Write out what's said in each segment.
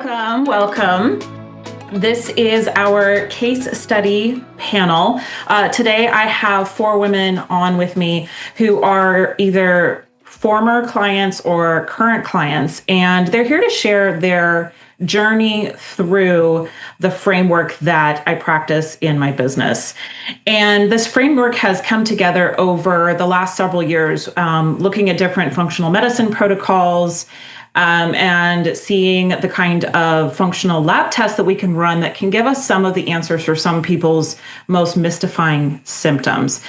Welcome, welcome. This is our case study panel. Today I have 4 women on with me who are either former clients or current clients, and they're here to share their journey through the framework that I practice in my business. And this framework has come together over the last several years, looking at different functional medicine protocols, and seeing the kind of functional lab tests that we can run that can give us some of the answers for some people's most mystifying symptoms.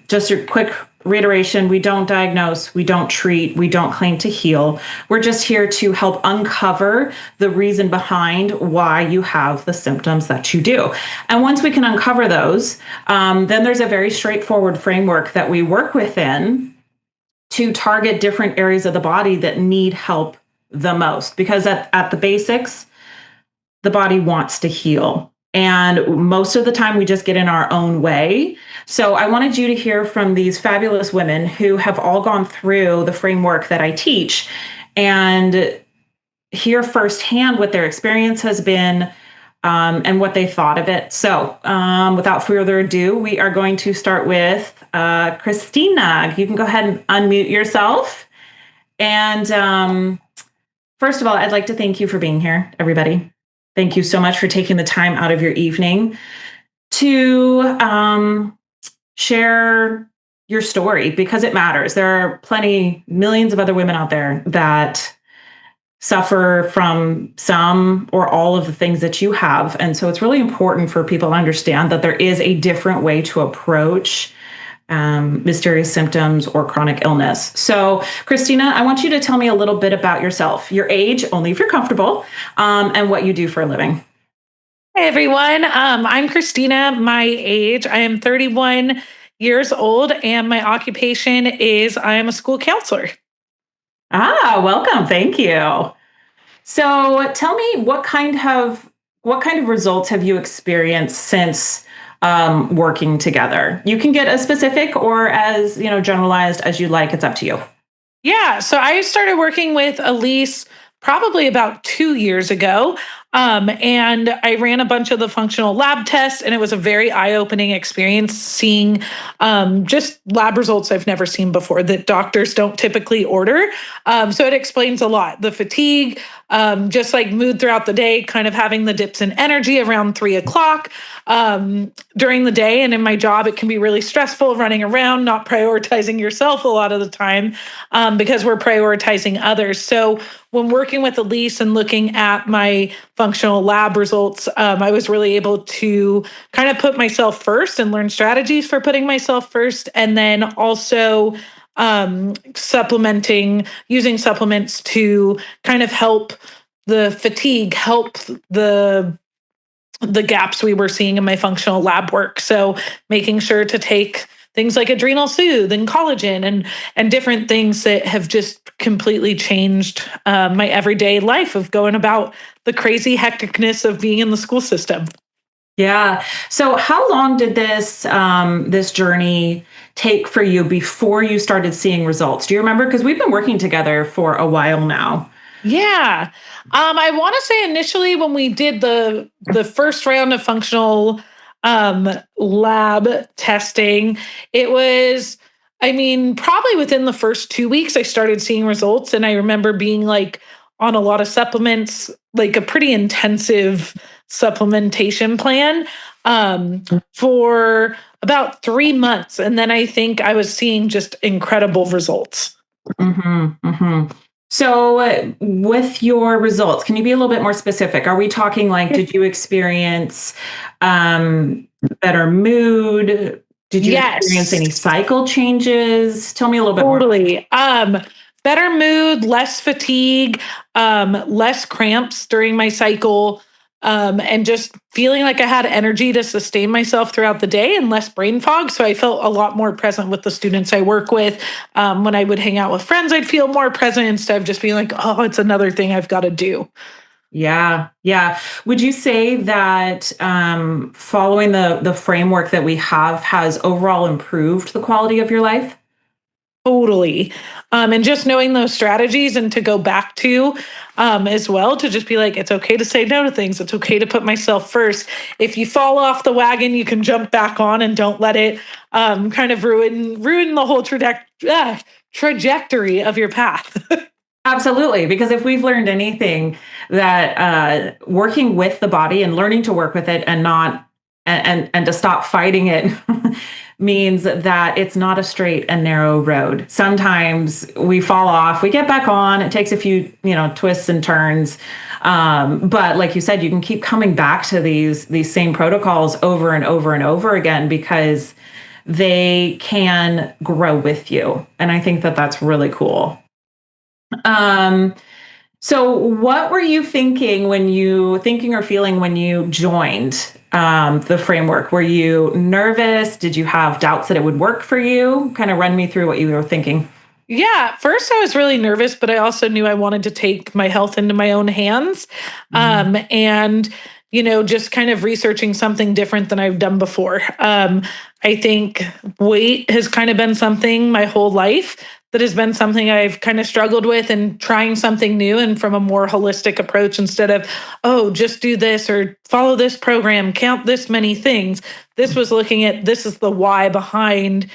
Just a quick reiteration, we don't diagnose, we don't treat, we don't claim to heal. We're just here to help uncover the reason behind why you have the symptoms that you do. And once we can uncover those, then there's a very straightforward framework that we work within to target different areas of the body that need help the most. Because at the basics, the body wants to heal. And most of the time we just get in our own way. So I wanted you to hear from these fabulous women who have all gone through the framework that I teach and hear firsthand what their experience has been, and what they thought of it. So without further ado, we are going to start with Christina. You can go ahead and unmute yourself. And first of all, I'd like to thank you for being here, everybody. Thank you so much for taking the time out of your evening to share your story, because it matters. There are millions of other women out there that suffer from some or all of the things that you have. And so it's really important for people to understand that there is a different way to approach mysterious symptoms or chronic illness. So, Christina, I want you to tell me a little bit about yourself, your age, only if you're comfortable, and what you do for a living. Hey everyone, I'm Christina. My age, I am 31 years old, and my occupation is I am a school counselor. Welcome. Thank you. So tell me, what kind of results have you experienced since working together? You can get as specific or as generalized as you like. It's up to you. Yeah, so I started working with Elise probably about 2 years ago. And I ran a bunch of the functional lab tests, and it was a very eye-opening experience seeing just lab results I've never seen before that doctors don't typically order. So it explains a lot. The fatigue, just like mood throughout the day, kind of having the dips in energy around 3 o'clock during the day. And in my job, it can be really stressful running around, not prioritizing yourself a lot of the time because we're prioritizing others. So when working with Elise and looking at my functional lab results, I was really able to kind of put myself first and learn strategies for putting myself first. And then also using supplements to kind of help the fatigue, help the gaps we were seeing in my functional lab work. So making sure to take things like Adrenal Soothe and collagen and different things that have just completely changed my everyday life of going about the crazy hecticness of being in the school system. Yeah. So how long did this journey take for you before you started seeing results? Do you remember? Because we've been working together for a while now. Yeah. I want to say initially when we did the first round of functional lab testing, it was, probably within the first 2 weeks, I started seeing results. And I remember being like on a lot of supplements, like a pretty intensive supplementation plan for about 3 months. And then I think I was seeing just incredible results. Mm-hmm, mm-hmm. So with your results, can you be a little bit more specific? Are we talking like, did you experience better mood? Did you experience any cycle changes? Tell me a little bit more. Totally. Better mood, less fatigue, less cramps during my cycle, and just feeling like I had energy to sustain myself throughout the day and less brain fog. So I felt a lot more present with the students I work with. When I would hang out with friends, I'd feel more present instead of just being like, oh, it's another thing I've got to do. Yeah. Yeah. Would you say that following the framework that we have has overall improved the quality of your life? Totally. And just knowing those strategies and to go back to as well, to just be like, it's okay to say no to things. It's okay to put myself first. If you fall off the wagon, you can jump back on and don't let it kind of ruin the whole trajectory of your path. Absolutely. Because if we've learned anything, that working with the body and learning to work with it and not and to stop fighting it means that it's not a straight and narrow road. Sometimes we fall off, we get back on. It takes a few, twists and turns. But like you said, you can keep coming back to these same protocols over and over and over again because they can grow with you. And I think that that's really cool. So what were you thinking or feeling when you joined the framework? Were you nervous? Did you have doubts that it would work for you? Kind of run me through what you were thinking. Yeah, first I was really nervous, but I also knew I wanted to take my health into my own hands. And, just kind of researching something different than I've done before. I think weight has kind of been something my whole life that has been something I've kind of struggled with, and trying something new and from a more holistic approach instead of, oh, just do this or follow this program, count this many things. This was looking at, this is the why behind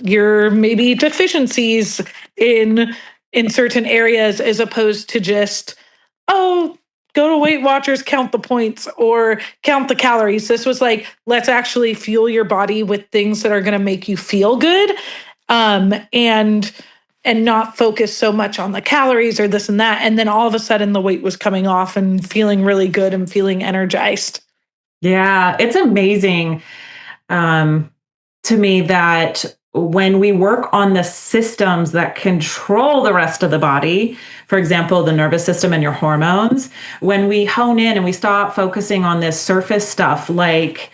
your maybe deficiencies in certain areas, as opposed to just, oh, go to Weight Watchers, count the points or count the calories. This was like, let's actually fuel your body with things that are going to make you feel good, and not focus so much on the calories or this and that. And then all of a sudden the weight was coming off and feeling really good and feeling energized. Yeah, it's amazing. To me that when we work on the systems that control the rest of the body, for example, the nervous system and your hormones, when we hone in and we stop focusing on this surface stuff like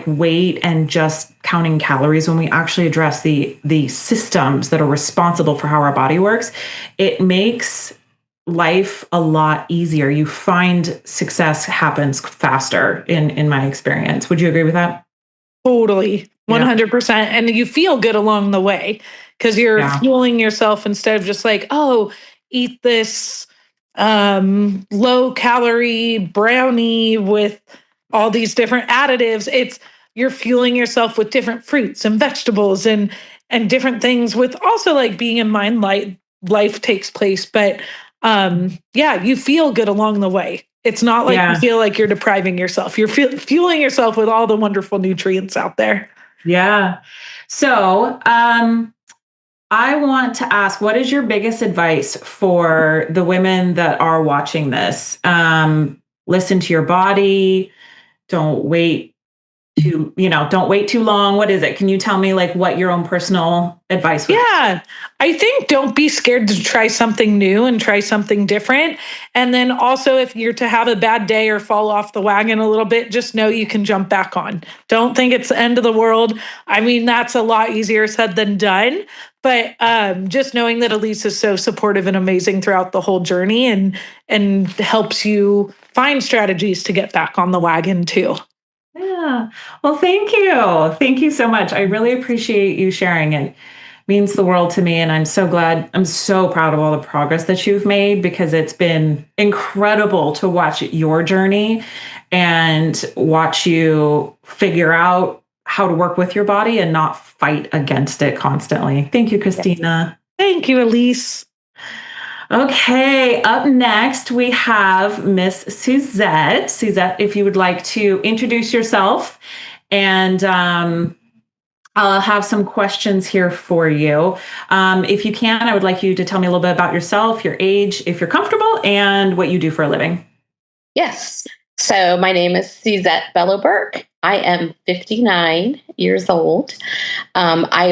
weight and just counting calories, when we actually address the systems that are responsible for how our body works, it makes life a lot easier. You find success happens faster in my experience. Would you agree with that? Totally. 100%. And you feel good along the way because you're fueling yourself instead of just like, oh, eat this low calorie brownie with all these different additives. It's, you're fueling yourself with different fruits and vegetables and different things, with also like being in mind life takes place. But you feel good along the way. It's not like you feel like you're depriving yourself. You're fueling yourself with all the wonderful nutrients out there. Yeah. So I want to ask, what is your biggest advice for the women that are watching this? Listen to your body. Don't wait too long. What is it? Can you tell me like what your own personal advice would be? Yeah, I think don't be scared to try something new and try something different. And then also, if you're to have a bad day or fall off the wagon a little bit, just know you can jump back on. Don't think it's the end of the world. I mean, that's a lot easier said than done. But just knowing that Elise is so supportive and amazing throughout the whole journey, and helps you find strategies to get back on the wagon too. Yeah. Well, thank you. Thank you so much. I really appreciate you sharing it. Means the world to me. And I'm so glad, I'm so proud of all the progress that you've made, because it's been incredible to watch your journey and watch you figure out how to work with your body and not fight against it constantly. Thank you, Christina. Thank you, Elise. Okay, up next we have Miss Suzette. Suzette, if you would like to introduce yourself, and I'll have some questions here for you. If you can, I would like you to tell me a little bit about yourself, your age, if you're comfortable, and what you do for a living. Yes. So my name is Suzette Bello-Burke. I am 59 years old. I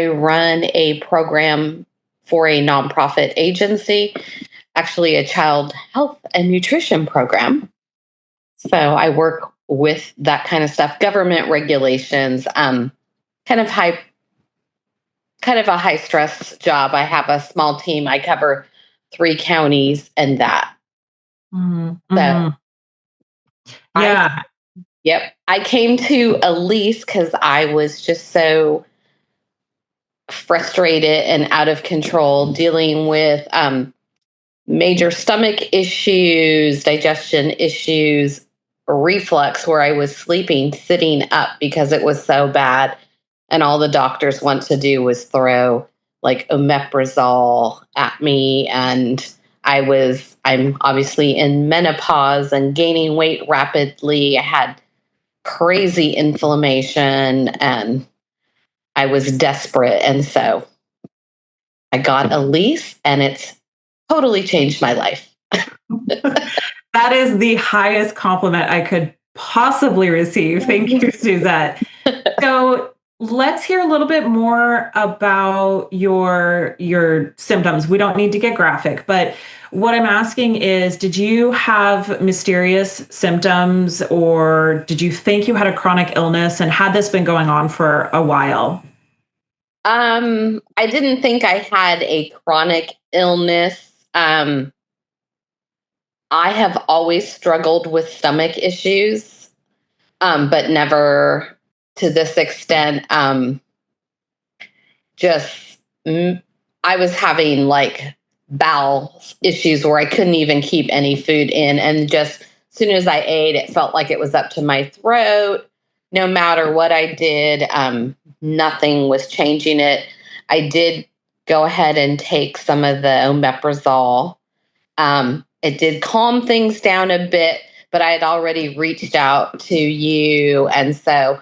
run a program for a nonprofit agency, actually a child health and nutrition program. So I work with that kind of stuff, government regulations, kind of a high stress job. I have a small team. I cover 3 counties and that. Mm-hmm. So yeah. I came to Elise because I was just so frustrated and out of control, dealing with major stomach issues, digestion issues, reflux, where I was sleeping sitting up because it was so bad. And all the doctors want to do was throw like omeprazole at me. And I'm obviously in menopause and gaining weight rapidly. I had crazy inflammation and I was desperate. And so I got Elise, and it's totally changed my life. That is the highest compliment I could possibly receive. Thank you, Suzette. So let's hear a little bit more about your symptoms. We don't need to get graphic, but what I'm asking is, did you have mysterious symptoms, or did you think you had a chronic illness, and had this been going on for a while? I didn't think I had a chronic illness. I have always struggled with stomach issues, but never to this extent. Just I was having like bowel issues where I couldn't even keep any food in, and just as soon as I ate, it felt like it was up to my throat. No matter what I did, nothing was changing it. I did go ahead and take some of the omeprazole. It did calm things down a bit, but I had already reached out to you. And so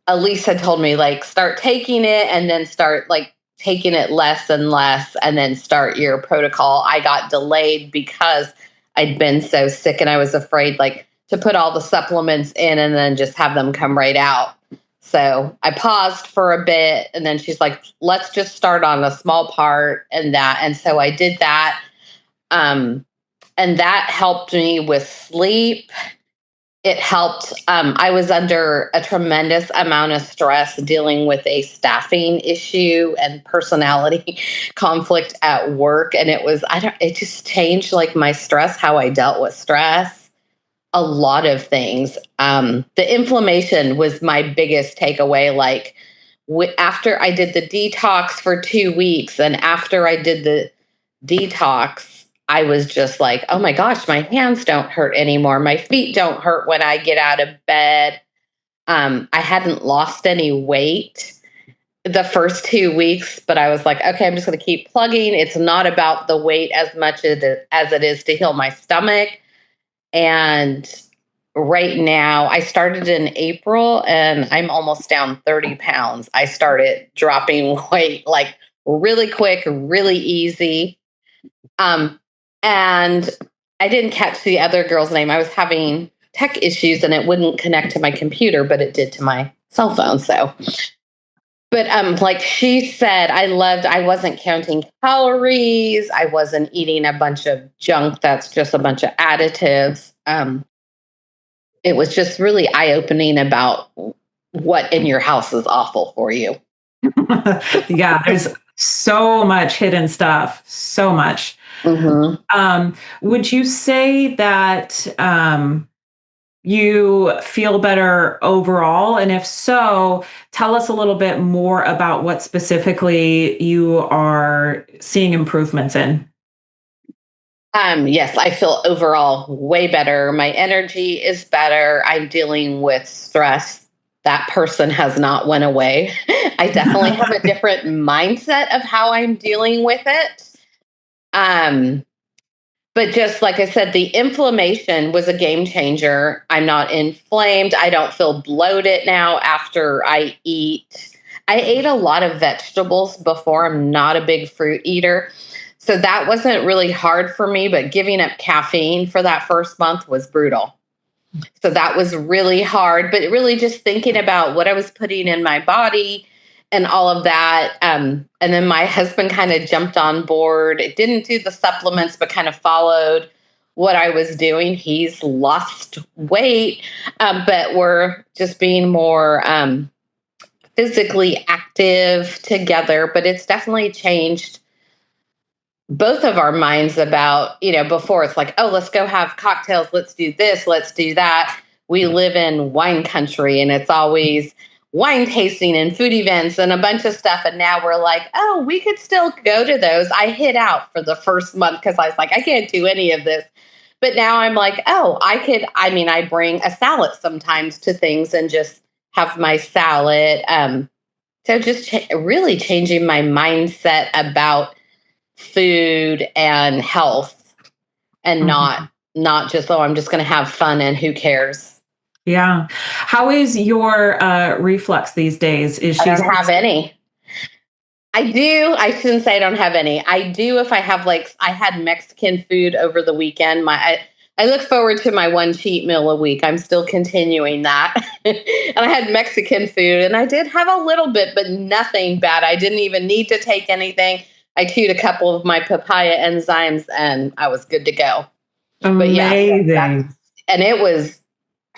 Elise had told me, like, start taking it and then start like taking it less and less and then start your protocol. I got delayed because I'd been so sick and I was afraid like to put all the supplements in and then just have them come right out. So I paused for a bit, and then she's like, let's just start on a small part and that. And so I did that. And that helped me with sleep. It helped. I was under a tremendous amount of stress dealing with a staffing issue and personality conflict at work. And it just changed like my stress, how I dealt with stress. A lot of things. The inflammation was my biggest takeaway. Like after I did the detox for 2 weeks, and after I did the detox, I was just like, oh my gosh, my hands don't hurt anymore. My feet don't hurt when I get out of bed. I hadn't lost any weight the first 2 weeks, but I was like, okay, I'm just going to keep plugging. It's not about the weight as much as it is to heal my stomach. And right now, I started in April and I'm almost down 30 pounds. I started dropping weight like really quick, really easy. And I didn't catch the other girl's name. I was having tech issues and it wouldn't connect to my computer, but it did to my cell phone. So, but like she said, I wasn't counting calories. I wasn't eating a bunch of junk that's just a bunch of additives. It was just really eye-opening about what in your house is awful for you. Yeah, there's so much hidden stuff, so much. Mm-hmm. Would you say that you feel better overall? And if so, tell us a little bit more about what specifically you are seeing improvements in. Yes, I feel overall way better. My energy is better. I'm dealing with stress. That person has not went away. I definitely have a different mindset of how I'm dealing with it. But just like I said, the inflammation was a game changer. I'm not inflamed. I don't feel bloated now after I eat. I ate a lot of vegetables before. I'm not a big fruit eater. So that wasn't really hard for me, but giving up caffeine for that first month was brutal. So that was really hard, but really just thinking about what I was putting in my body and all of that. And then my husband kind of jumped on board. It didn't do the supplements, but kind of followed what I was doing. He's lost weight, but we're just being more physically active together. But it's definitely changed both of our minds about, before it's like, oh, let's go have cocktails. Let's do this. Let's do that. We live in wine country and it's always, wine tasting and food events and a bunch of stuff. And now we're like, oh, we could still go to those. I hid out for the first month because I was like, I can't do any of this. But now I'm like, oh, I could. I mean, I bring a salad sometimes to things and just have my salad. So just really changing my mindset about food and health, and not just, oh, I'm just going to have fun and who cares. Yeah. How is your reflux these days? Is she? I don't have any. I do. I shouldn't say I don't have any. I do if I have, like, I had Mexican food over the weekend. I look forward to my one cheat meal a week. I'm still continuing that. And I had Mexican food and I did have a little bit, but nothing bad. I didn't even need to take anything. I chewed a couple of my papaya enzymes and I was good to go. Amazing. But yeah, and it was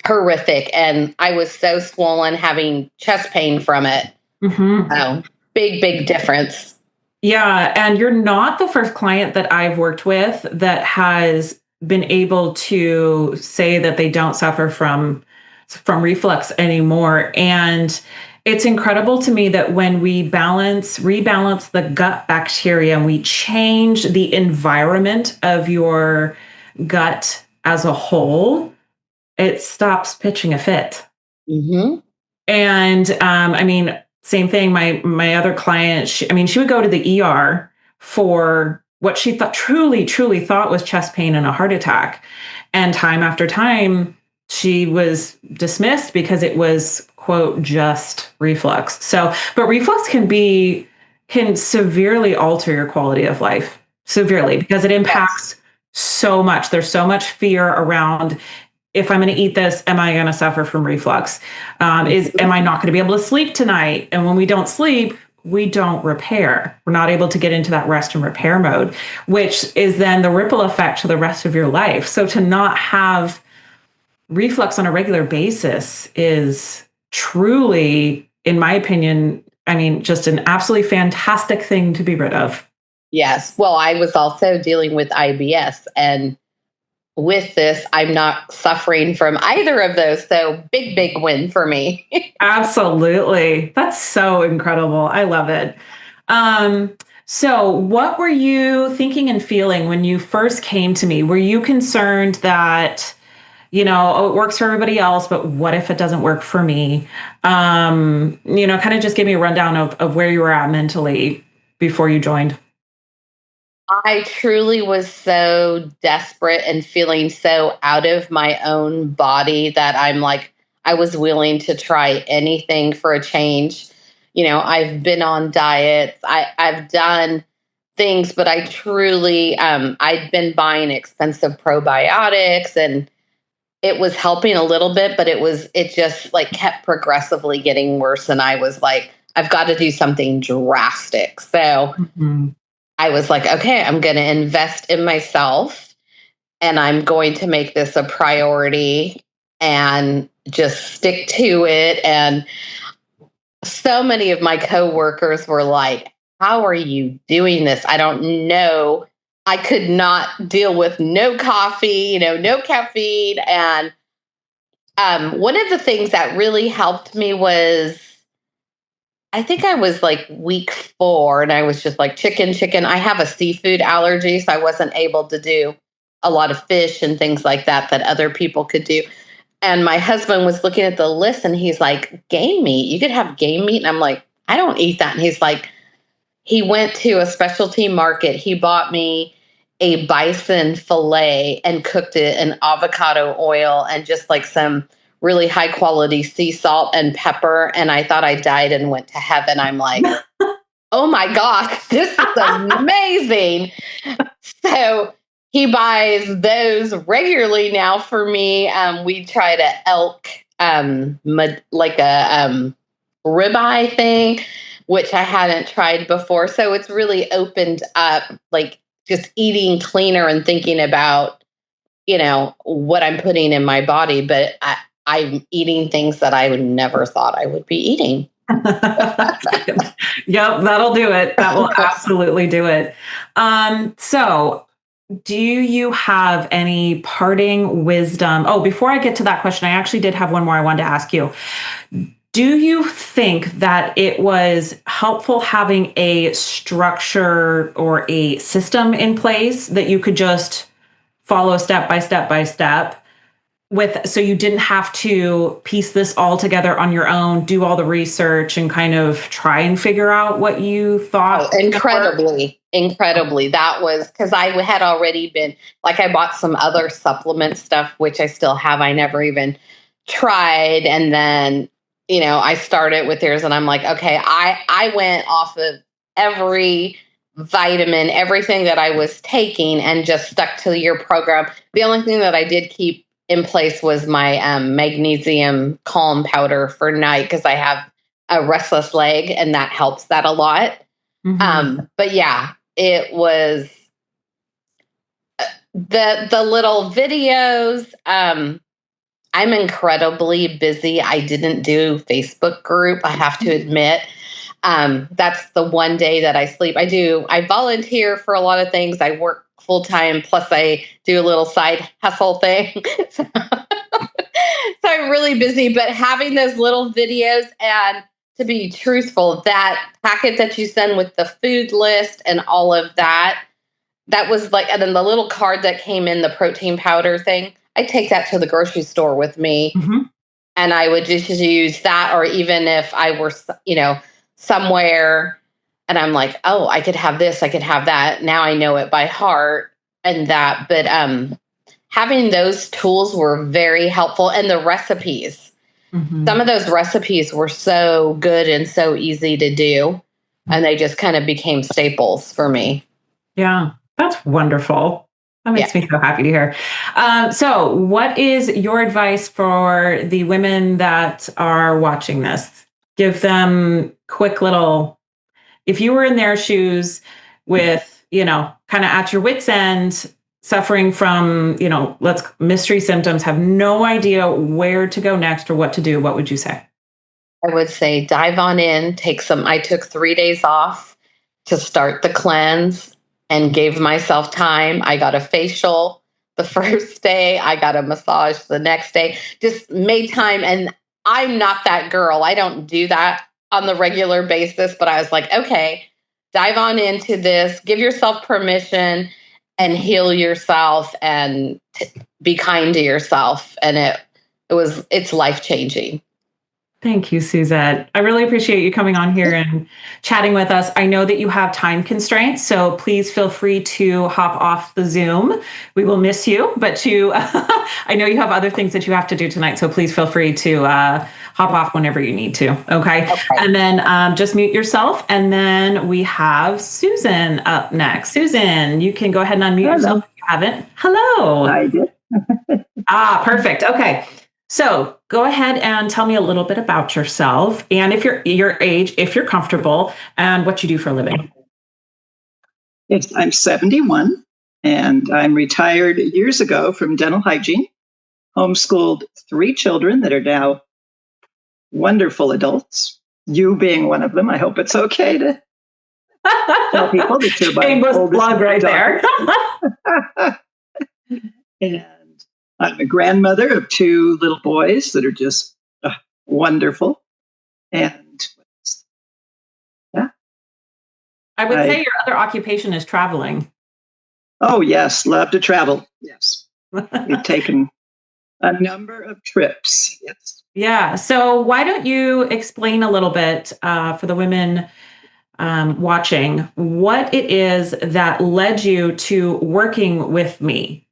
horrific. And I was so swollen, having chest pain from it. Oh, big difference. Yeah. And you're not the first client that I've worked with that has been able to say that they don't suffer from reflux anymore. And it's incredible to me that when we rebalance the gut bacteria and we change the environment of your gut as a whole, it stops pitching a fit. And I mean, same thing. My other client, she would go to the ER for what she truly thought was chest pain and a heart attack. And time after time, she was dismissed because it was, quote, just reflux. So, but reflux can severely alter your quality of life, severely, because it impacts so much. There's so much fear around, if I'm going to eat this, am I going to suffer from reflux? Am I not going to be able to sleep tonight? And when we don't sleep, we don't repair. We're not able to get into that rest and repair mode, which is then the ripple effect to the rest of your life. So to not have reflux on a regular basis is truly, in my opinion, just an absolutely fantastic thing to be rid of. Yes. Well, I was also dealing with IBS, and with this, I'm not suffering from either of those. So big win for me. Absolutely. That's so incredible. I love it. So what were you thinking and feeling when you first came to me? Were you concerned that, it works for everybody else, but what if it doesn't work for me? Kind of just give me a rundown of where you were at mentally before you joined. I truly was so desperate and feeling so out of my own body that I'm like, I was willing to try anything for a change. I've been on diets. I've done things, but I truly, I'd been buying expensive probiotics and it was helping a little bit, but it just like kept progressively getting worse. And I was like, I've got to do something drastic. So I was like, okay, I'm going to invest in myself and I'm going to make this a priority and just stick to it. And so many of my coworkers were like, how are you doing this? I don't know. I could not deal with no coffee, no caffeine. And one of the things that really helped me was, I think I was like week 4 and I was just like chicken. I have a seafood allergy, so I wasn't able to do a lot of fish and things like that other people could do. And my husband was looking at the list and he's like, game meat, you could have game meat. And I'm like, I don't eat that. And he's like, he went to a specialty market. He bought me a bison fillet and cooked it in avocado oil and just like some really high quality sea salt and pepper. And I thought I died and went to heaven. I'm like, oh my gosh, this is amazing. So he buys those regularly now for me. We tried a elk, like a ribeye thing, which I hadn't tried before. So it's really opened up, like just eating cleaner and thinking about, what I'm putting in my body. But I'm eating things that I would never thought I would be eating. Yep, that'll do it. That will absolutely do it. So do you have any parting wisdom? Oh, before I get to that question, I actually did have one more I wanted to ask you. Do you think that it was helpful having a structure or a system in place that you could just follow step by step by step with, so you didn't have to piece this all together on your own, do all the research and kind of try and figure out what you thought? Oh, incredibly. That was because I had already been, like, I bought some other supplement stuff, which I still have. I never even tried. And then, I started with theirs and I'm like, okay, I went off of every vitamin, everything that I was taking and just stuck to your program. The only thing that I did keep in place was my magnesium calm powder for night because I have a restless leg and that helps that a lot. But yeah, it was the little videos. I'm incredibly busy. I didn't do Facebook group, I have to admit. That's the one day that I sleep. I volunteer for a lot of things. I work full time, plus I do a little side hustle thing. So I'm really busy, but having those little videos, and to be truthful, that packet that you send with the food list and all of that, that was like, and then the little card that came in, the protein powder thing, I take that to the grocery store with me and I would just use that. Or even if I were, somewhere and I'm like, oh, I could have this, I could have that. Now I know it by heart and that. But having those tools were very helpful. And the recipes, some of those recipes were so good and so easy to do. And they just kind of became staples for me. Yeah, that's wonderful. That makes me so happy to hear. So what is your advice for the women that are watching this? Give them quick little, if you were in their shoes with, kind of at your wit's end, suffering from, mystery symptoms, have no idea where to go next or what to do, what would you say? I would say dive on in, I took 3 days off to start the cleanse and gave myself time. I got a facial the first day, I got a massage the next day, just made time. And I'm not that girl. I don't do that on the regular basis, but I was like, okay, dive on into this, give yourself permission and heal yourself and be kind to yourself. And it's life-changing. Thank you, Suzette. I really appreciate you coming on here and chatting with us. I know that you have time constraints, so please feel free to hop off the Zoom. We will miss you, but I know you have other things that you have to do tonight, so please feel free to hop off whenever you need to. Okay. And then just mute yourself. And then we have Susan up next. Susan, you can go ahead and unmute yourself if you haven't. Hello. I did. Perfect. Okay. So go ahead and tell me a little bit about yourself and if your age, if you're comfortable, and what you do for a living. Yes, I'm 71 and I'm retired years ago from dental hygiene, homeschooled 3 children that are now wonderful adults, you being one of them. I hope it's okay to tell people that you're my oldest plug right there. And I'm a grandmother of 2 little boys that are just wonderful. And yeah. I would say your other occupation is traveling. Oh, yes. Love to travel. Yes. We've taken a number of trips. Yes. Yeah. So why don't you explain a little bit for the women watching what it is that led you to working with me?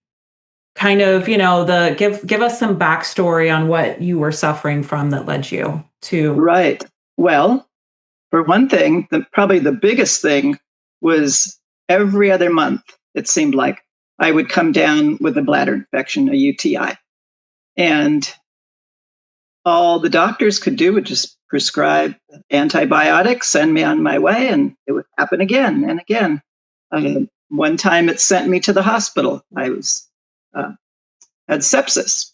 Kind of, give us some backstory on what you were suffering from that led you to. Right. Well, for one thing, probably the biggest thing was every other month, it seemed like I would come down with a bladder infection, a UTI. And all the doctors could do would just prescribe antibiotics, send me on my way, and it would happen again and again. One time it sent me to the hospital. I had sepsis,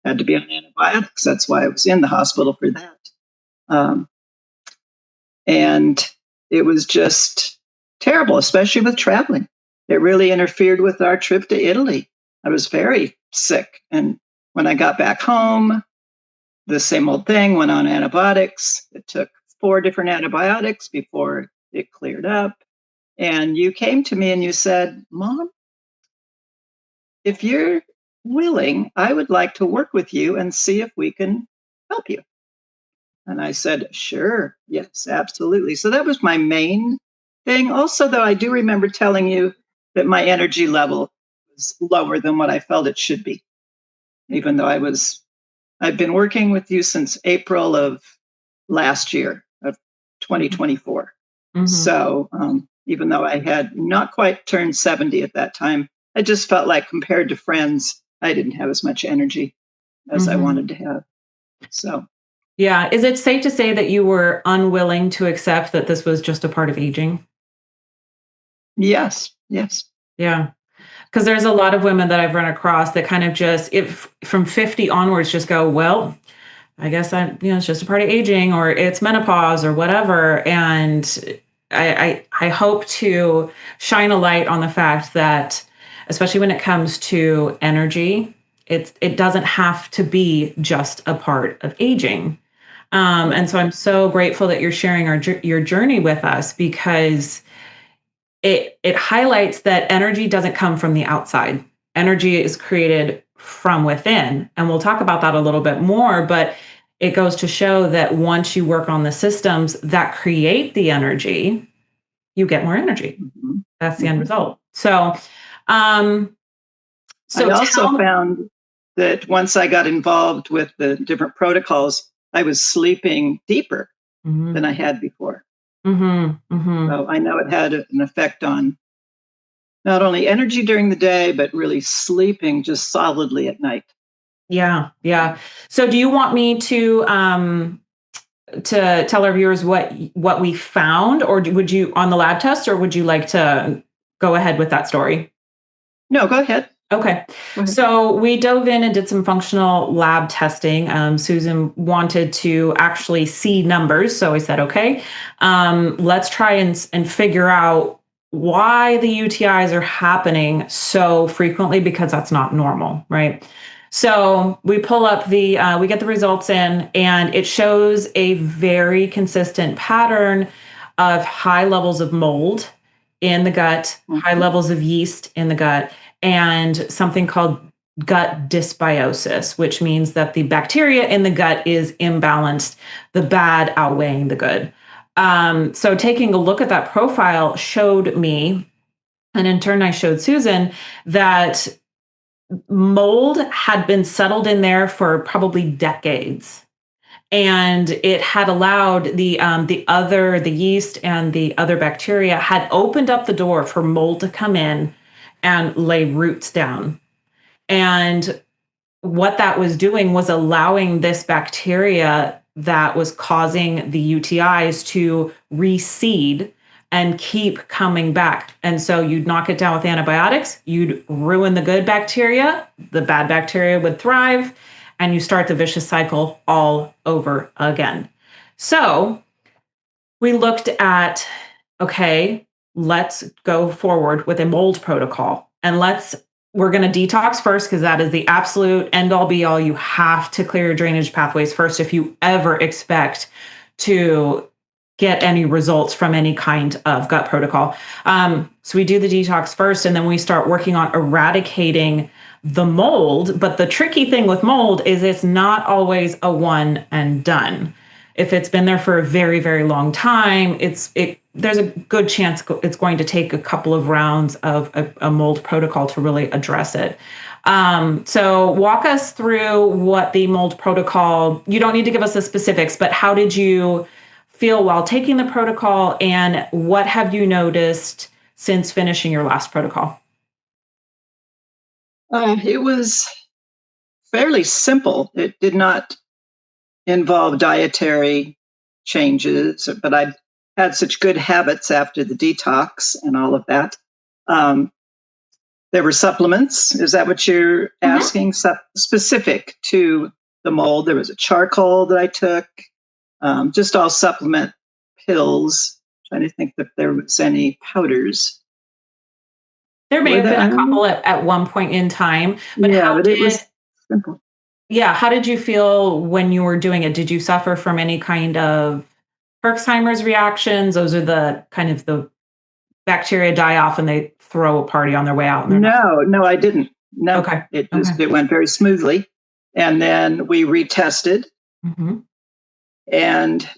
had to be on antibiotics. That's why I was in the hospital for that. And it was just terrible, especially with traveling. It really interfered with our trip to Italy. I was very sick. And when I got back home, the same old thing, went on antibiotics. It took 4 different antibiotics before it cleared up. And you came to me and you said, Mom, if you're willing, I would like to work with you and see if we can help you. And I said, sure, yes, absolutely. So that was my main thing. Also, though, I do remember telling you that my energy level was lower than what I felt it should be, even though I've been working with you since April of last year, of 2024. Mm-hmm. So even though I had not quite turned 70 at that time, I just felt like compared to friends, I didn't have as much energy as I wanted to have. So. Yeah. Is it safe to say that you were unwilling to accept that this was just a part of aging? Yes. Yes. Yeah. Because there's a lot of women that I've run across that kind of just, if from 50 onwards, just go, well, I guess it's just a part of aging, or it's menopause or whatever. And I hope to shine a light on the fact that, especially when it comes to energy, it doesn't have to be just a part of aging. And so I'm so grateful that you're sharing your journey with us, because it highlights that energy doesn't come from the outside. Energy is created from within. And we'll talk about that a little bit more, but it goes to show that once you work on the systems that create the energy, you get more energy. Mm-hmm. That's the end result. So, I also found that once I got involved with the different protocols, I was sleeping deeper than I had before. So I know it had an effect on not only energy during the day, but really sleeping just solidly at night. Yeah. Yeah. So do you want me to tell our viewers what we found, or would you, on the lab test, or would you like to go ahead with that story? No, go ahead. Okay. So we dove in and did some functional lab testing. Susan wanted to actually see numbers. So I said, okay, let's try and figure out why the UTIs are happening so frequently, because that's not normal, right? So we pull up we get the results in, and it shows a very consistent pattern of high levels of mold in the gut, high levels of yeast in the gut, and something called gut dysbiosis, which means that the bacteria in the gut is imbalanced, the bad outweighing the good. So taking a look at that profile showed me, and in turn I showed Susan, that mold had been settled in there for probably decades. And it had allowed the yeast and the other bacteria had opened up the door for mold to come in and lay roots down. And what that was doing was allowing this bacteria that was causing the UTIs to reseed and keep coming back. And so you'd knock it down with antibiotics, you'd ruin the good bacteria, the bad bacteria would thrive, and you start the vicious cycle all over again. So we looked at, okay, let's go forward with a mold protocol, and we're going to detox first, because that is the absolute end all be all. You have to clear your drainage pathways first if you ever expect to get any results from any kind of gut protocol. So we do the detox first, and then we start working on eradicating the mold. But the tricky thing with mold is it's not always a one and done. If it's been there for a very, very long time, there's a good chance it's going to take a couple of rounds of a mold protocol to really address it. So walk us through what the mold protocol, you don't need to give us the specifics, but how did you feel while taking the protocol, and what have you noticed since finishing your last protocol? It was fairly simple. It did not involve dietary changes, but I had such good habits after the detox and all of that. There were supplements. Is that what you're asking? Specific to the mold. There was a charcoal that I took, just all supplement pills. Trying to think if there was any powders. There may have been a couple at one point in time, but it was simple. Yeah, how did you feel when you were doing it? Did you suffer from any kind of Herxheimer's reactions? Those are the kind of the bacteria die off and they throw a party on their way out and they're not. No, I didn't. No, Okay. it Okay. just it went very smoothly. And then we retested, Mhm. and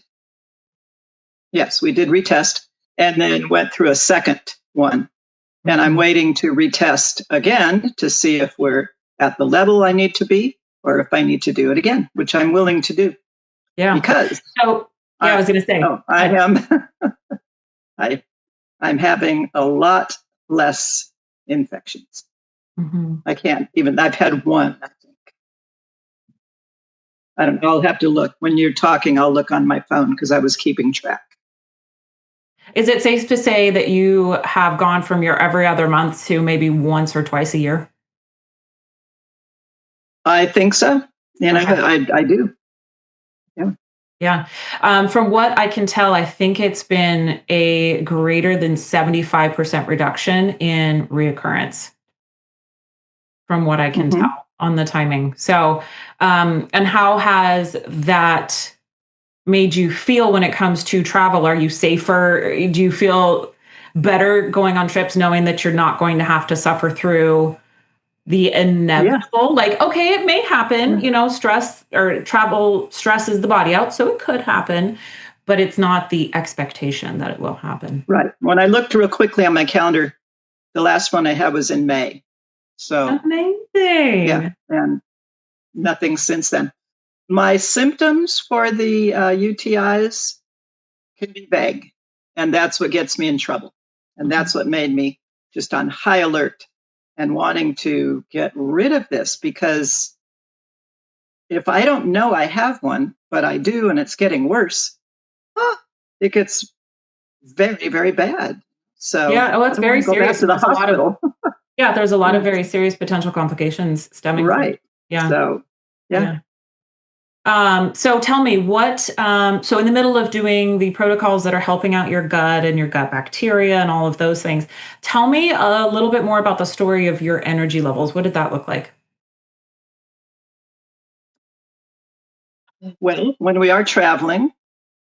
yes, we did retest, and then went through a second one. And I'm Mhm. waiting to retest again to see if we're at the level I need to be or if I need to do it again, which I'm willing to do Yeah. because So, yeah, I I was gonna say. I am I I'm having a lot less infections. Mhm. I can't even I've had one, I think. I don't know. I'll have to look. When you're talking, I'll look on my phone because I was keeping track. Is it safe to say that you have gone from your every other month to maybe once or twice a year? I think so. Okay. I do. Yeah. Yeah. From what I can tell, I think it's been a greater than 75% reduction in reoccurrence from what I can Hmm. tell on the timing. So, and how has that made you feel when it comes to travel? Are you safer? Do you feel better going on trips knowing that you're not going to have to suffer through the Yeah. inevitable? Like, okay, it may happen, Yeah. you know, stress or travel stresses the body out, so it could happen, but it's not the expectation that it will happen. Right. When I looked real quickly on my calendar, the last one I had was in May. So yeah, Amazing. and nothing since then. My symptoms for the UTIs can be vague, and that's what gets me in trouble. And Mhm. that's what made me just on high alert and wanting to get rid of this because if I don't know I have one, but I do, and it's getting worse, ah, it gets very, very bad. So Yeah, oh, I it's don't want very to go back serious, to and the there's a lot of hospital. yeah, there's a lot of Yeah, very serious potential complications stemming from right. yeah, So, yeah. yeah. So tell me what, so in the middle of doing the protocols that are helping out your gut and your gut bacteria and all of those things, tell me a little bit more about the story of your energy levels. What did that look like? Well, when we are traveling,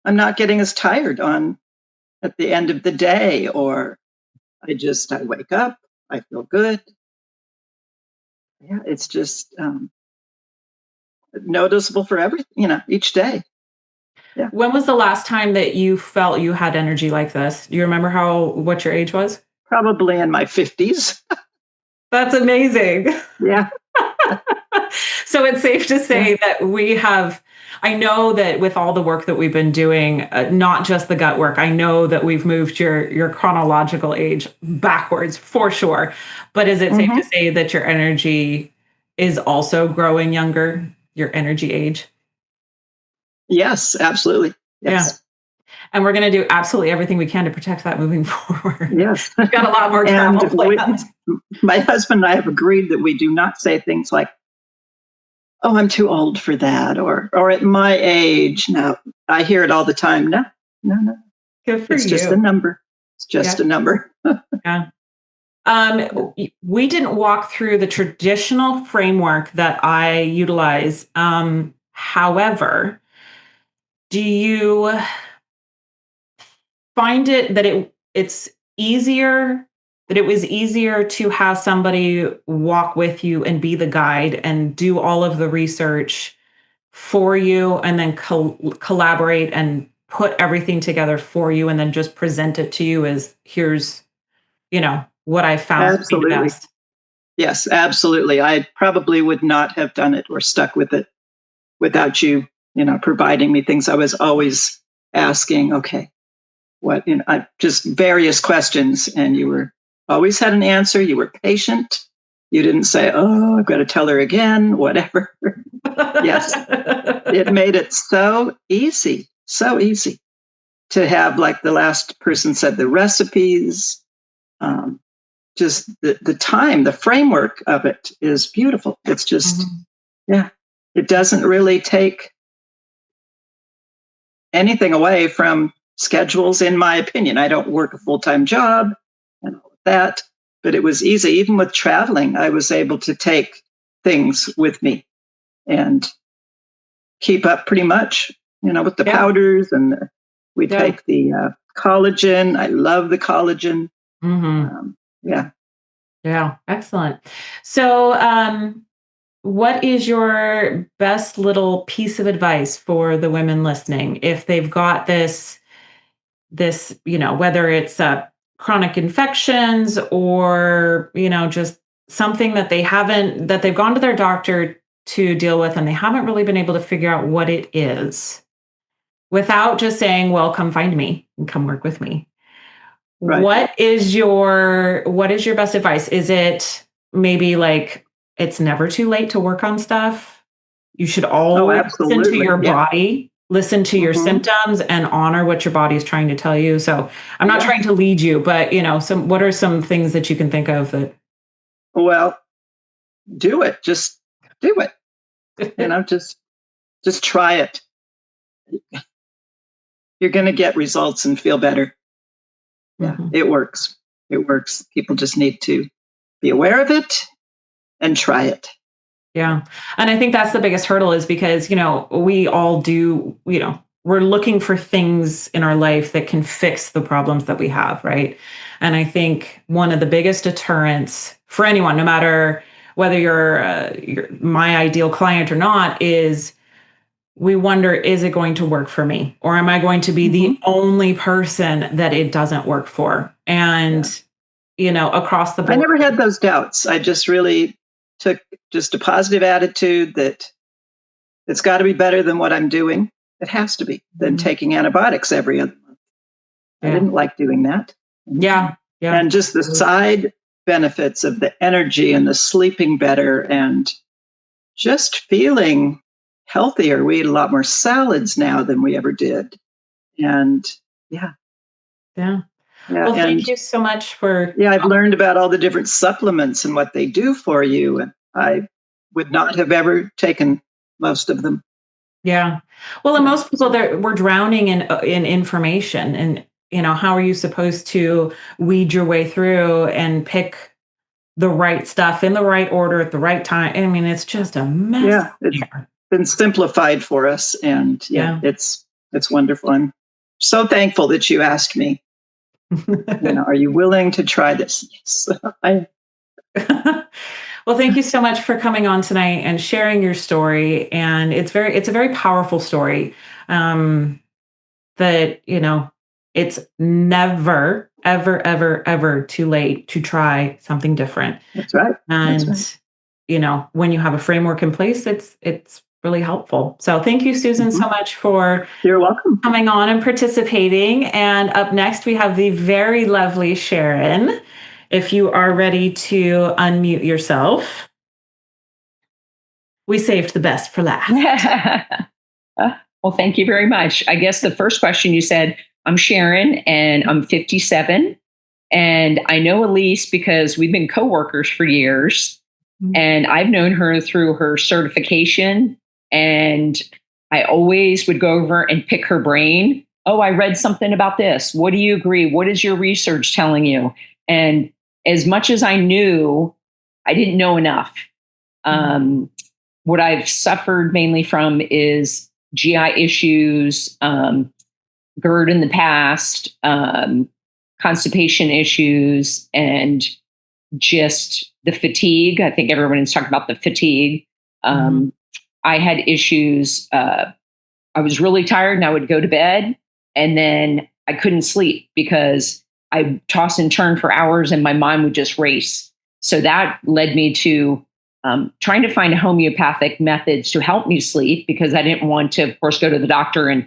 I'm not getting as tired on at the end of the day, or I wake up, I feel good. Yeah, it's just noticeable for each day. Yeah, When was the last time that you felt you had energy like this? Do you remember what your age was? probably in my 50s. That's amazing. Yeah, So it's safe to yeah, say that I know that with all the work that we've been doing, not just the gut work, I know that we've moved your chronological age backwards for sure. But is it safe to hmm, say that your energy is also growing younger, your energy age? yes, absolutely. Yeah. Yes, And we're going to do absolutely everything we can to protect that moving forward. yes. We've got a lot more And travel planned. my husband and I have agreed that we do not say things like, "Oh, I'm too old for that," or "At my age." No, I hear it all the time. No, no, no. Good for It's just a you. number. It's just Yeah. a number. Yeah. Yeah. We didn't walk through the traditional framework that I utilize. However, do you find it that it's easier that it was easier to have somebody walk with you and be the guide and do all of the research for you and then collaborate and put everything together for you and then just present it to you as here's, what I found to be the Absolutely. best. Yes, absolutely. I probably would not have done it or stuck with it without you, providing me things. I was always asking, okay, just various questions, and you were always had an answer. You were patient. You didn't say, "Oh, I've got to tell her again," whatever. Yes, it made it so easy to have, like the last person said, the recipes. Um, just the time, the framework of it is beautiful. It's just, Mhm. yeah, it doesn't really take anything away from schedules, in my opinion. I don't work a full time job and all of that, but it was easy. Even with traveling, I was able to take things with me and keep up pretty much, with the Yeah. powders, and we Yeah. take the collagen. I love the collagen. Mm-hmm. Yeah. Yeah. Excellent. So, what is your best little piece of advice for the women listening if they've got this, whether it's chronic infections or, just something that that they've gone to their doctor to deal with and they haven't really been able to figure out what it is without just saying, well, come find me and come work with me. Right. What is your best advice? Is it maybe like it's never too late to work on stuff? You should always listen to absolutely. your Yeah. body, listen to your Mhm. symptoms, and honor what your body is trying to tell you. So I'm not Yeah. trying to lead you, but what are some things that you can think of that Well, do it. Just do it. Just try it. You're going to get results and feel better. Yeah, Mhm. it works. It works. People just need to be aware of it and try it. Yeah. And I think that's the biggest hurdle is because, we all do, we're looking for things in our life that can fix the problems that we have, right? And I think one of the biggest deterrents for anyone, no matter whether you're my ideal client or not, is we wonder, is it going to work for me? Or am I going to be the only person that it doesn't work for? And, across the I board. never had those doubts. I just really took just a positive attitude that it's got to be better than what I'm doing. It has to be than taking antibiotics every other month. I Yeah. didn't like doing that. Yeah. Yeah. And just the side benefits of the energy and the sleeping better and just feeling healthier. We eat a lot more salads now than we ever did. And yeah, Yeah. yeah. Well, And thank you so much for. yeah, I've learned about all the different supplements and what they do for you. And I would not have ever taken most of them. Yeah. Well, and most people we're drowning in information, and how are you supposed to weed your way through and pick the right stuff in the right order at the right time? I mean, it's just a mess. Yeah, it's been simplified for us, and Yeah. it's wonderful. I'm so thankful that you asked me. Are you willing to try this? Yes. Well, thank you so much for coming on tonight and sharing your story. And it's a very powerful story. That it's never, ever, ever, ever too late to try something different. That's right. And That's right. when you have a framework in place, it's really helpful. So thank you, Susan, so much for You're welcome. coming on and participating. And up next, we have the very lovely Sharon. If you are ready to unmute yourself. We saved the best for last. Well, thank you very much. I guess the first question you said, I'm Sharon and I'm 57. And I know Elise because we've been coworkers for years. And I've known her through her certification. And I always would go over and pick her brain. Oh, I read something about this. What do you agree? What is your research telling you? And as much as I knew, I didn't know enough. What I've suffered mainly from is GI issues, GERD in the past, constipation issues, and just the fatigue. I think everyone's talking about the fatigue. I had issues. I was really tired and I would go to bed and then I couldn't sleep because I toss and turn for hours and my mind would just race. So that led me to trying to find homeopathic methods to help me sleep because I didn't want to, of course, go to the doctor and,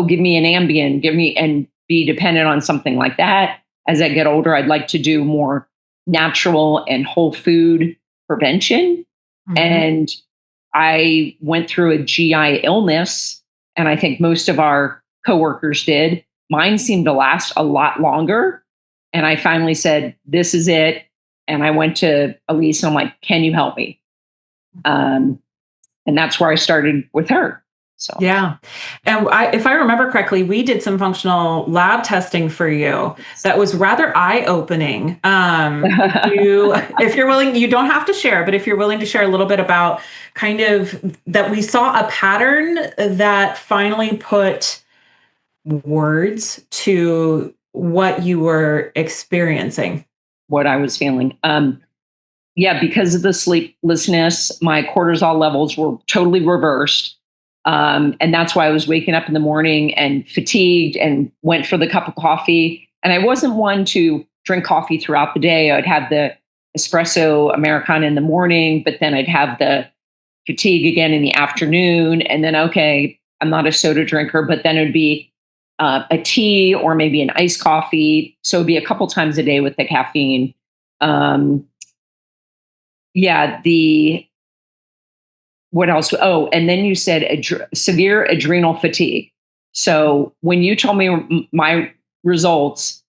give me an Ambien, and be dependent on something like that. As I get older, I'd like to do more natural and whole food prevention. And I went through a GI illness, and I think most of our coworkers did. Mine seemed to last a lot longer. And I finally said, this is it. And I went to Elise and I'm like, can you help me? And that's where I started with her. So Yeah. And if I remember correctly, we did some functional lab testing for you that was rather eye-opening. If you're willing, you don't have to share, but if you're willing to share a little bit about kind of that we saw a pattern that finally put words to what you were experiencing. what I was feeling. Yeah, because of the sleeplessness, my cortisol levels were totally reversed. And that's why I was waking up in the morning and fatigued and went for the cup of coffee. And I wasn't one to drink coffee throughout the day. I'd have the espresso Americano in the morning, but then I'd have the fatigue again in the afternoon. And then, okay, I'm not a soda drinker, but then it'd be a tea or maybe an iced coffee. So it'd be a couple times a day with the caffeine. Yeah, what else? Oh, and then you said severe adrenal fatigue. So when you told me my results,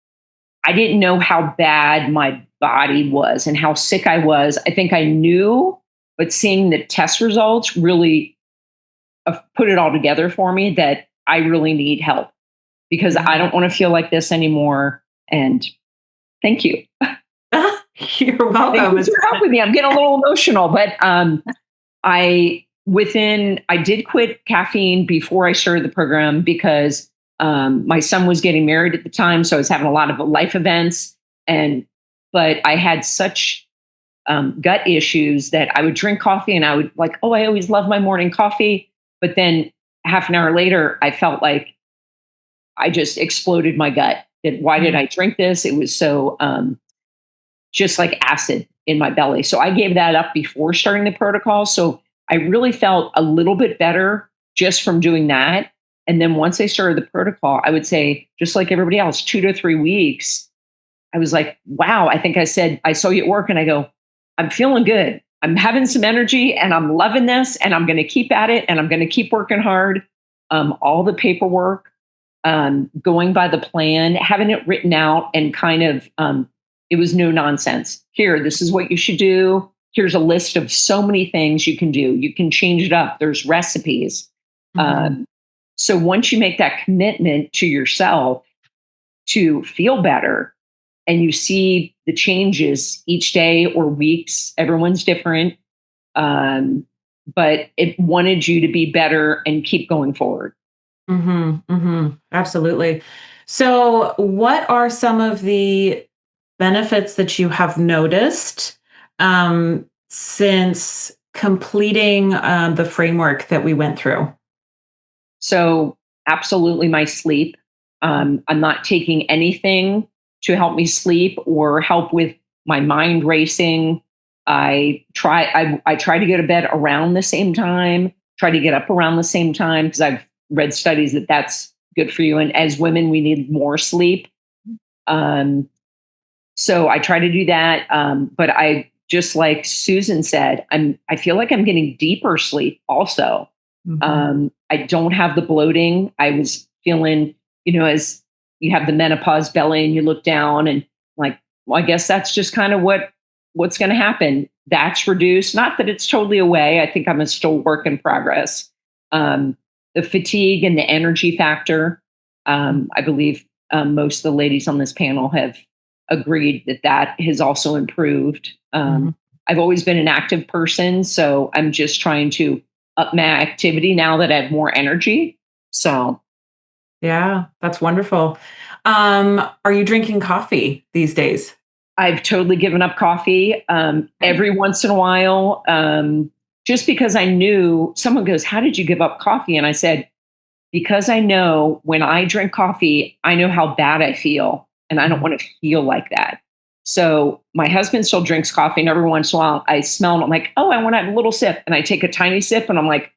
I didn't know how bad my body was and how sick I was. I think I knew, but seeing the test results really put it all together for me that I really need help because I don't want to feel like this anymore. And thank you. You're welcome. Thank you for helping me. I'm getting a little emotional, but I did quit caffeine before I started the program because my son was getting married at the time, so I was having a lot of life events, but I had such gut issues that I would drink coffee and I would like, oh, I always love my morning coffee, but then half an hour later, I felt like I just exploded my gut. That why did I drink this? It was so just like acid in my belly. So I gave that up before starting the protocol. So I really felt a little bit better just from doing that. And then once I started the protocol, I would say, just like everybody else, 2 to 3 weeks, I was like, wow, I think I said, I saw you at work and I go, I'm feeling good. I'm having some energy and I'm loving this and I'm going to keep at it and I'm going to keep working hard. All the paperwork, going by the plan, having it written out and kind of, it was no nonsense. Here, this is what you should do. Here's a list of so many things you can do. You can change it up. There's recipes. So once you make that commitment to yourself to feel better and you see the changes each day or weeks, everyone's different. But it wanted you to be better and keep going forward. Absolutely. So what are some of the benefits that you have noticed since completing the framework that we went through? So absolutely my sleep. I'm not taking anything to help me sleep or help with my mind racing. I try to go to bed around the same time, try to get up around the same time because I've read studies that that's good for you. And as women, we need more sleep. So I try to do that. But I, just like Susan said, I feel like I'm getting deeper sleep also. I don't have the bloating. I was feeling, as you have the menopause belly and you look down and like, well, I guess that's just kind of what's going to happen. That's reduced. Not that it's totally away. I think I'm still work in progress. The fatigue and the energy factor. I believe most of the ladies on this panel have agreed that has also improved. I've always been an active person, so I'm just trying to up my activity now that I have more energy. So, yeah, that's wonderful. Are you drinking coffee these days? I've totally given up coffee. Every once in a while, just because I knew someone goes, "How did you give up coffee?" And I said, because I know when I drink coffee, I know how bad I feel and I don't want to feel like that. So my husband still drinks coffee and every once in a while I smell and I'm like, oh, I want to have a little sip. And I take a tiny sip and I'm like,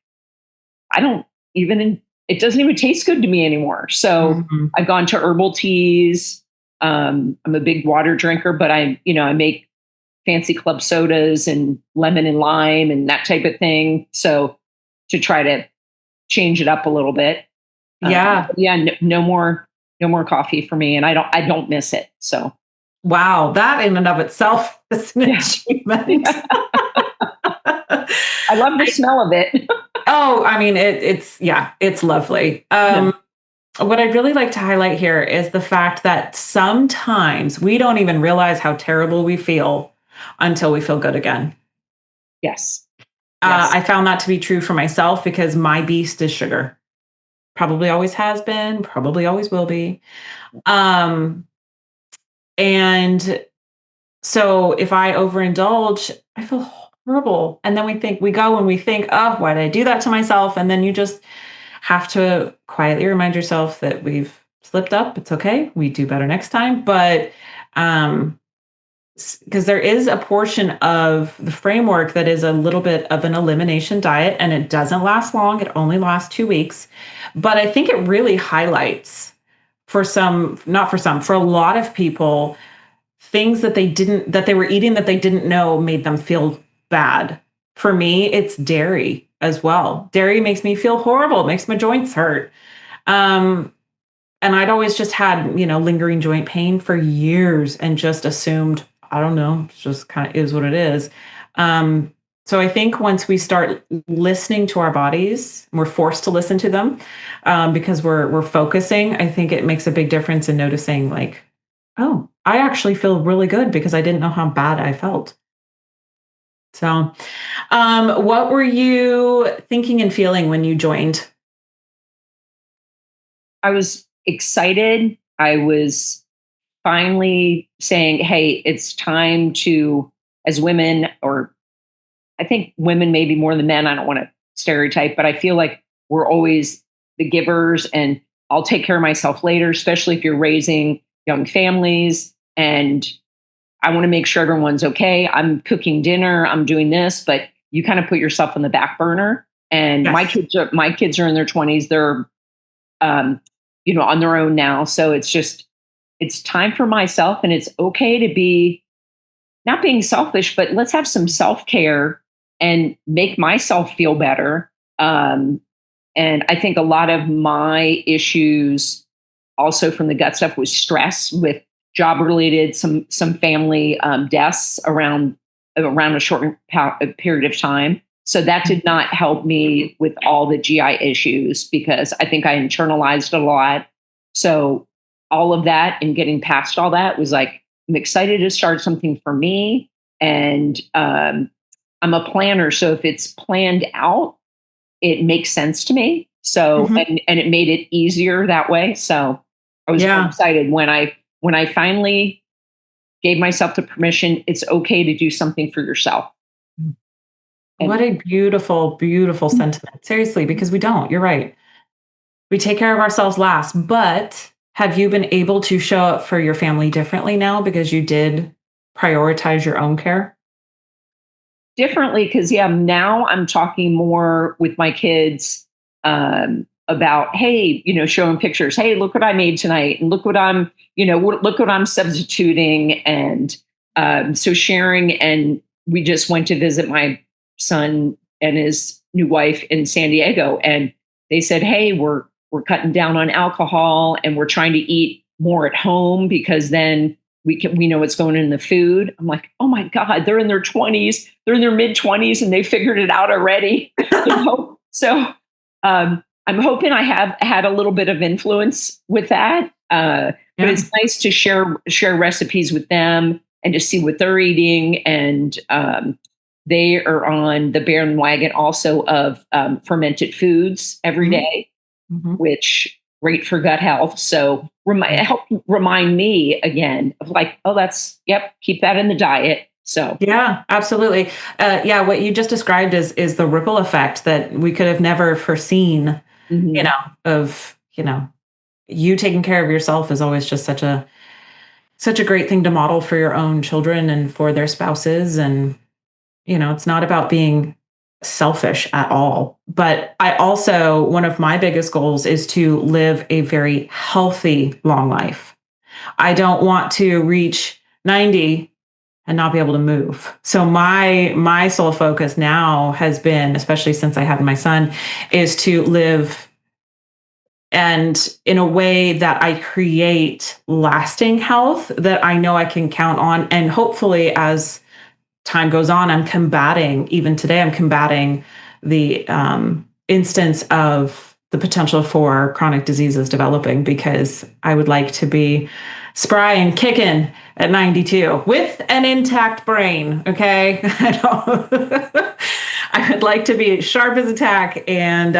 it doesn't even taste good to me anymore. So I've gone to herbal teas. I'm a big water drinker, but I make fancy club sodas and lemon and lime and that type of thing. So to try to change it up a little bit. No more coffee for me. And I don't miss it. So. Wow. That in and of itself is an achievement. I love the smell of it. Oh, I mean, it's lovely. What I'd really like to highlight here is the fact that sometimes we don't even realize how terrible we feel until we feel good again. Yes. Yes. I found that to be true for myself because my beast is sugar. Probably always has been, probably always will be. Um, and so if I overindulge, I feel horrible. And then we go and we think, oh, why did I do that to myself? And then you just have to quietly remind yourself that we've slipped up. It's okay. We do better next time. But because there is a portion of the framework that is a little bit of an elimination diet, and it doesn't last long. It only lasts 2 weeks. But I think it really highlights for a lot of people, things that they were eating that they didn't know made them feel bad. For me, it's dairy as well. Dairy makes me feel horrible. It makes my joints hurt. And I'd always just had, lingering joint pain for years and just assumed, I don't know, it just kind of is what it is. So I think once we start listening to our bodies, we're forced to listen to them because we're focusing. I think it makes a big difference in noticing, like, oh, I actually feel really good because I didn't know how bad I felt. So, what were you thinking and feeling when you joined? I was excited. I was finally saying, hey, it's time to, as women, or I think women maybe more than men, I don't want to stereotype, but I feel like we're always the givers and I'll take care of myself later, especially if you're raising young families. And I want to make sure everyone's okay. I'm cooking dinner, I'm doing this, but you kind of put yourself on the back burner. And Yes. my kids are in their 20s. They're on their own now. So it's time for myself, and it's okay to be not being selfish, but let's have some self-care and make myself feel better. And I think a lot of my issues also from the gut stuff was stress with job related, some family deaths around a short period of time. So that did not help me with all the GI issues because I think I internalized a lot. So all of that and getting past all that was like, I'm excited to start something for me. And I'm a planner. So if it's planned out, it makes sense to me. So, and it made it easier that way. So I was very excited when I finally gave myself the permission, it's okay to do something for yourself. What a beautiful, beautiful sentiment. Seriously, because we don't. You're right. We take care of ourselves last. But have you been able to show up for your family differently now because you did prioritize your own care? Differently, because now I'm talking more with my kids about, hey, showing pictures. Hey, look what I made tonight, and look what I'm substituting, and so sharing. And we just went to visit my son and his new wife in San Diego, and they said, hey, we're cutting down on alcohol, and we're trying to eat more at home because then we know what's going in the food. I'm like, oh my God, they're in their 20s, they're in their mid 20s, and they figured it out already. So I'm hoping I have had a little bit of influence with that. But it's nice to share recipes with them and to see what they're eating. And they are on the bandwagon also of fermented foods every day, which great for gut health. So help remind me again of like, oh, keep that in the diet. So yeah, absolutely. What you just described is the ripple effect that we could have never foreseen. You taking care of yourself is always just such a great thing to model for your own children and for their spouses. And it's not about being selfish at all. But I also, one of my biggest goals is to live a very healthy, long life. I don't want to reach 90 and not be able to move. So my sole focus now has been, especially since I had my son, is to live and in a way that I create lasting health that I know I can count on. And hopefully as time goes on, even today, I'm combating the instance of the potential for chronic diseases developing, because I would like to be spry and kicking at 92 with an intact brain. Okay. I would like to be sharp as a tack and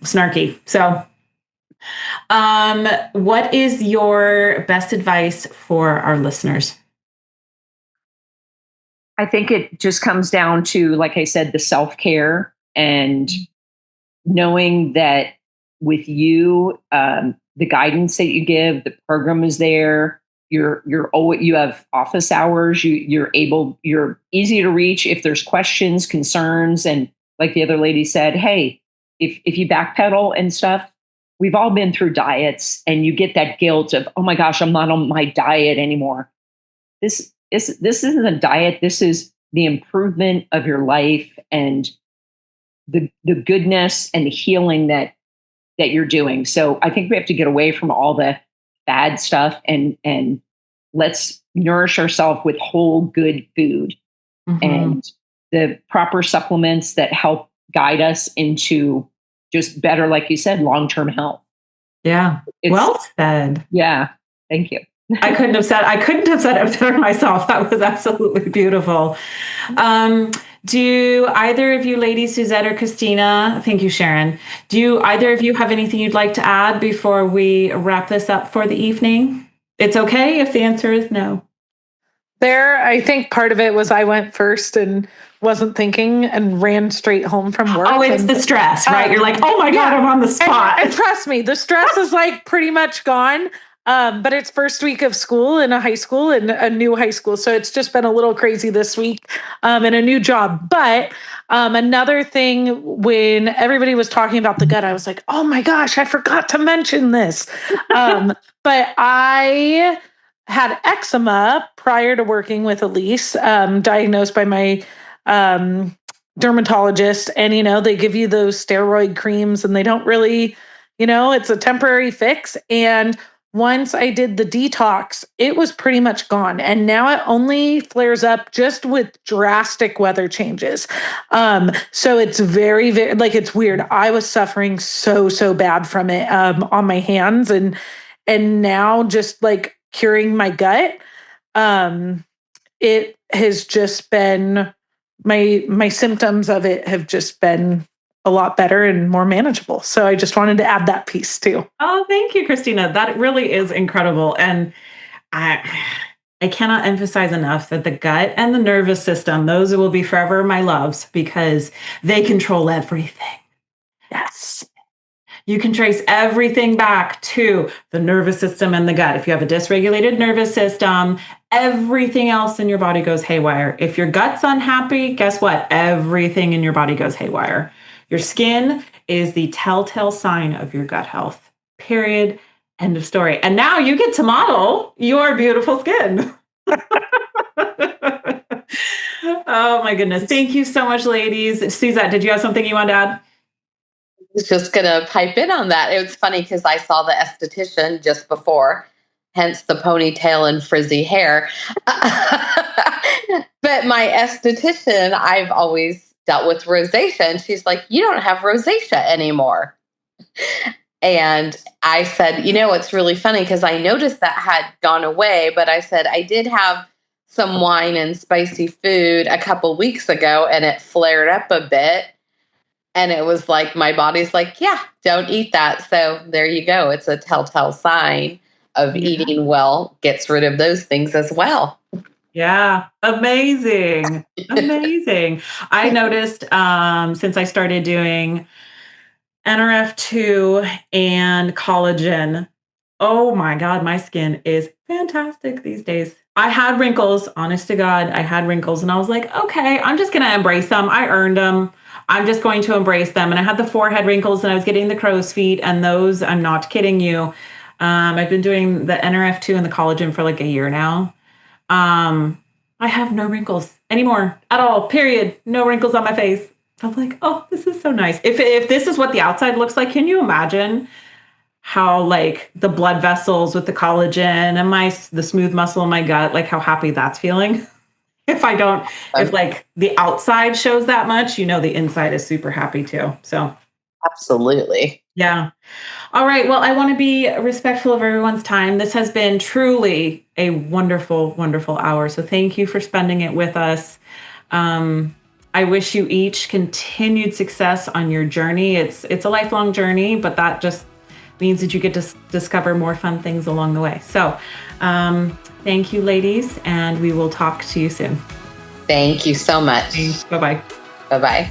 snarky. So, what is your best advice for our listeners? I think it just comes down to, like I said, the self-care and knowing that with you, the guidance that you give, the program is there. You have office hours. You're easy to reach if there's questions, concerns, and like the other lady said, hey, if you backpedal and stuff, we've all been through diets, and you get that guilt of, oh my gosh, I'm not on my diet anymore. This isn't a diet. This is the improvement of your life and the goodness and the healing that you're doing. So I think we have to get away from all the bad stuff and let's nourish ourselves with whole good food and the proper supplements that help guide us into just better, like you said, long-term health. Yeah. Well said. Yeah. Thank you. I couldn't have said it better myself. That was absolutely beautiful. Do either of you ladies, Suzette or Christina, thank you, Sharon, do either of you have anything you'd like to add before we wrap this up for the evening? It's okay if the answer is no. I think part of it was I went first and wasn't thinking and ran straight home from work. Oh, it's the stress, right? You're like, oh my God, I'm on the spot. And trust me, the stress is like pretty much gone. But it's first week of school in a high school and a new high school. So it's just been a little crazy this week and a new job. But another thing, when everybody was talking about the gut, I was like, oh my gosh, I forgot to mention this. But I had eczema prior to working with Elise, diagnosed by my dermatologist. And, they give you those steroid creams and they don't really, it's a temporary fix. And once I did the detox, it was pretty much gone. And now it only flares up just with drastic weather changes. So it's very, very, it's weird. I was suffering so bad from it on my hands. And now just curing my gut, it has just been, my symptoms of it have just been a lot better and more manageable. So I just wanted to add that piece too. Oh, thank you, Christina. That really is incredible. And I cannot emphasize enough that the gut and the nervous system, those will be forever my loves because they control everything. Yes. You can trace everything back to the nervous system and the gut. If you have a dysregulated nervous system, everything else in your body goes haywire. If your gut's unhappy, guess what? Everything in your body goes haywire. Your skin is the telltale sign of your gut health, period. End of story. And now you get to model your beautiful skin. Oh my goodness. Thank you so much, ladies. Suzette, did you have something you wanted to add? I was just going to pipe in on that. It was funny because I saw the esthetician just before, hence the ponytail and frizzy hair. But my esthetician, I've always dealt with rosacea, and she's like, you don't have rosacea anymore. And I said, it's really funny because I noticed that had gone away, but I said, I did have some wine and spicy food a couple weeks ago and it flared up a bit. And it was like, my body's like, yeah, don't eat that. So there you go. It's a telltale sign of eating well, gets rid of those things as well. Yeah. Amazing. Amazing. I noticed since I started doing NRF2 and collagen, oh my God, my skin is fantastic these days. I had wrinkles, honest to God, I had wrinkles and I was like, okay, I'm just going to embrace them. I earned them. I'm just going to embrace them. And I had the forehead wrinkles and I was getting the crow's feet and those, I'm not kidding you. I've been doing the NRF2 and the collagen for like a year now. I have no wrinkles anymore at all, period. No wrinkles on my face. I'm like, oh, this is so nice. If this is what the outside looks like, can you imagine how the blood vessels with the collagen and the smooth muscle in my gut, how happy that's feeling? If the outside shows that much, the inside is super happy too. So Absolutely. Yeah. All right. Well, I want to be respectful of everyone's time. This has been truly a wonderful, wonderful hour. So thank you for spending it with us. I wish you each continued success on your journey. It's a lifelong journey, but that just means that you get to discover more fun things along the way. So thank you, ladies, and we will talk to you soon. Thank you so much. Thanks. Bye-bye. Bye-bye.